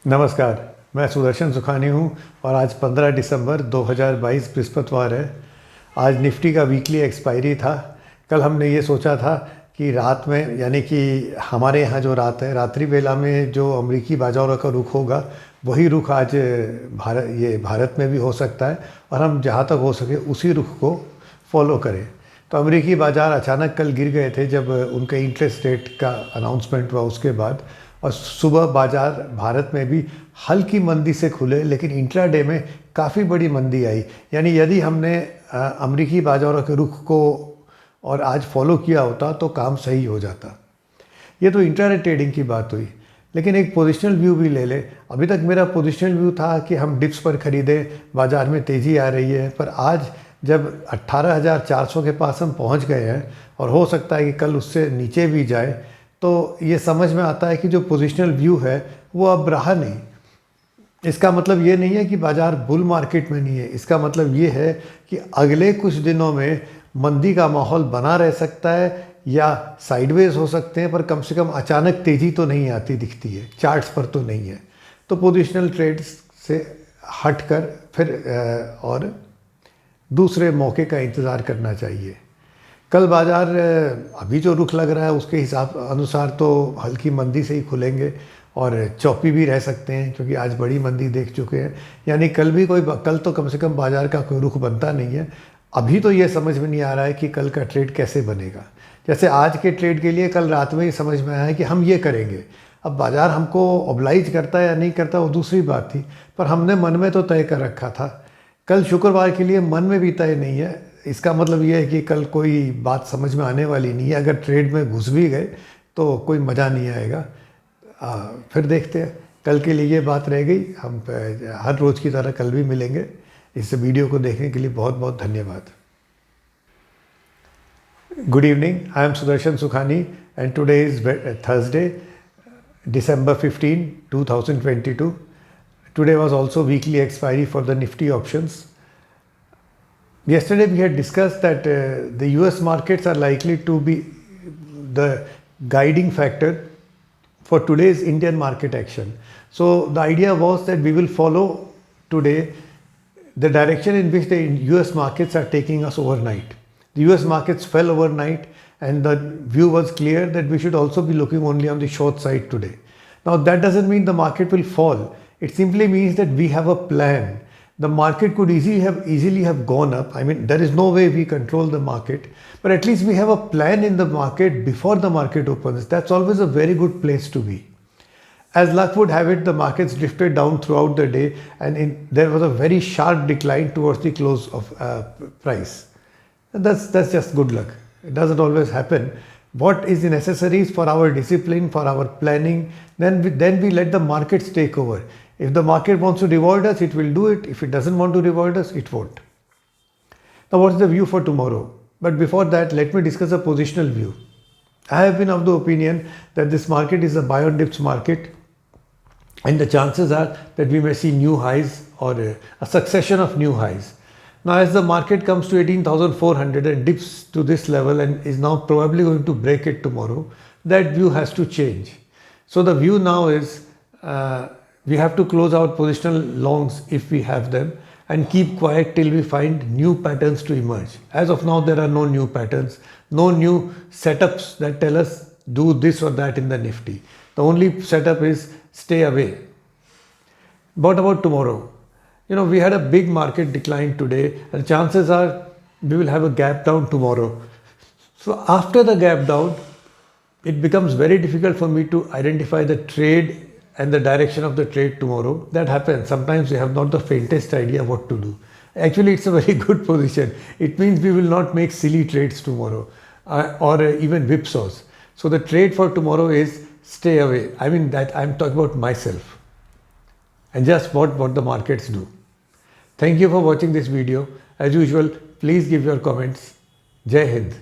नमस्कार, मैं सुदर्शन सुखानी हूँ और आज 15 दिसंबर 2022 बृहस्पतिवार है। आज निफ्टी का वीकली एक्सपायरी था। कल हमने ये सोचा था कि रात में, यानी कि हमारे यहाँ जो रात है, रात्रि वेला में जो अमेरिकी बाजारों का रुख होगा वही रुख आज भारत में भी हो सकता है और हम जहाँ तक हो सके उसी रुख को फॉलो करें। तो अमेरिकी बाज़ार अचानक कल गिर गए थे जब उनके इंटरेस्ट रेट का अनाउंसमेंट हुआ उसके बाद, और सुबह बाज़ार भारत में भी हल्की मंदी से खुले, लेकिन इंट्राडे में काफ़ी बड़ी मंदी आई। यानी यदि हमने अमेरिकी बाज़ारों के रुख को और आज फॉलो किया होता तो काम सही हो जाता। ये तो इंट्राडे ट्रेडिंग की बात हुई, लेकिन एक पोजिशनल व्यू भी ले ले। अभी तक मेरा पोजिशनल व्यू था कि हम डिप्स पर ख़रीदें, बाज़ार में तेज़ी आ रही है, पर आज जब 18,400 के पास हम पहुंच गए हैं और हो सकता है कि कल उससे नीचे भी जाए, तो ये समझ में आता है कि जो पोजिशनल व्यू है वो अब रहा नहीं। इसका मतलब ये नहीं है कि बाज़ार बुल मार्केट में नहीं है, इसका मतलब ये है कि अगले कुछ दिनों में मंदी का माहौल बना रह सकता है या साइडवेज हो सकते हैं, पर कम से कम अचानक तेज़ी तो नहीं आती दिखती है, चार्ट्स पर तो नहीं है। तो पोजिशनल ट्रेड्स से हट कर फिर और दूसरे मौके का इंतज़ार करना चाहिए। कल बाज़ार अभी जो रुख लग रहा है उसके हिसाब अनुसार तो हल्की मंदी से ही खुलेंगे और चौपी भी रह सकते हैं, क्योंकि आज बड़ी मंदी देख चुके हैं। यानी कल तो कम से कम बाज़ार का कोई रुख बनता नहीं है। अभी तो ये समझ में नहीं आ रहा है कि कल का ट्रेड कैसे बनेगा। जैसे आज के ट्रेड के लिए कल रात में ही समझ में आया है कि हम ये करेंगे। अब बाज़ार हमको ऑब्लाइज करता है या नहीं करता वो दूसरी बात थी, पर हमने मन में तो तय कर रखा था। कल शुक्रवार के लिए मन में भी तय नहीं है। इसका मतलब ये है कि कल कोई बात समझ में आने वाली नहीं है। अगर ट्रेड में घुस भी गए तो कोई मज़ा नहीं आएगा। फिर देखते हैं। कल के लिए ये बात रह गई। हम हर रोज़ की तरह कल भी मिलेंगे। इस वीडियो को देखने के लिए बहुत बहुत धन्यवाद। Good evening, I am Sudarshan Sukhani and today is Thursday, December 15, 2022. Today was also weekly expiry for the Nifty options. Yesterday we had discussed that the US markets are likely to be the guiding factor for today's Indian market action. So the idea was that we will follow today the direction in which the US markets are taking us overnight. The US markets fell overnight and the view was clear that we should also be looking only on the short side today. Now that doesn't mean the market will fall. It simply means that we have a plan. The market could easily have gone up. I mean, there is no way we control the market, but at least we have a plan in the market before the market opens. That's always a very good place to be. As luck would have it, the markets drifted down throughout the day and there was a very sharp decline towards the close of price. And that's just good luck. It doesn't always happen. What is necessary is for our discipline, for our planning, then we let the markets take over. If the market wants to reward us, it will do it. If it doesn't want to reward us, it won't. Now, what's the view for tomorrow? But before that, let me discuss a positional view. I have been of the opinion that this market is a buy on dips market, and the chances are that we may see new highs or a succession of new highs. Now, as the market comes to 18,400 and dips to this level and is now probably going to break it tomorrow, that view has to change. So the view now is we have to close out positional longs if we have them and keep quiet till we find new patterns to emerge. As of now, there are no new patterns, no new setups that tell us do this or that in the Nifty. The only setup is stay away. What about tomorrow? You know, we had a big market decline today and chances are we will have a gap down tomorrow. So after the gap down, it becomes very difficult for me to identify the trade and the direction of the trade tomorrow. That happens. Sometimes we have not the faintest idea what to do. Actually, it's a very good position. It means we will not make silly trades tomorrow or even whipsaws. So the trade for tomorrow is stay away. I mean that I'm talking about myself and just what the markets do. Thank you for watching this video. As usual, please give your comments. Jai Hind.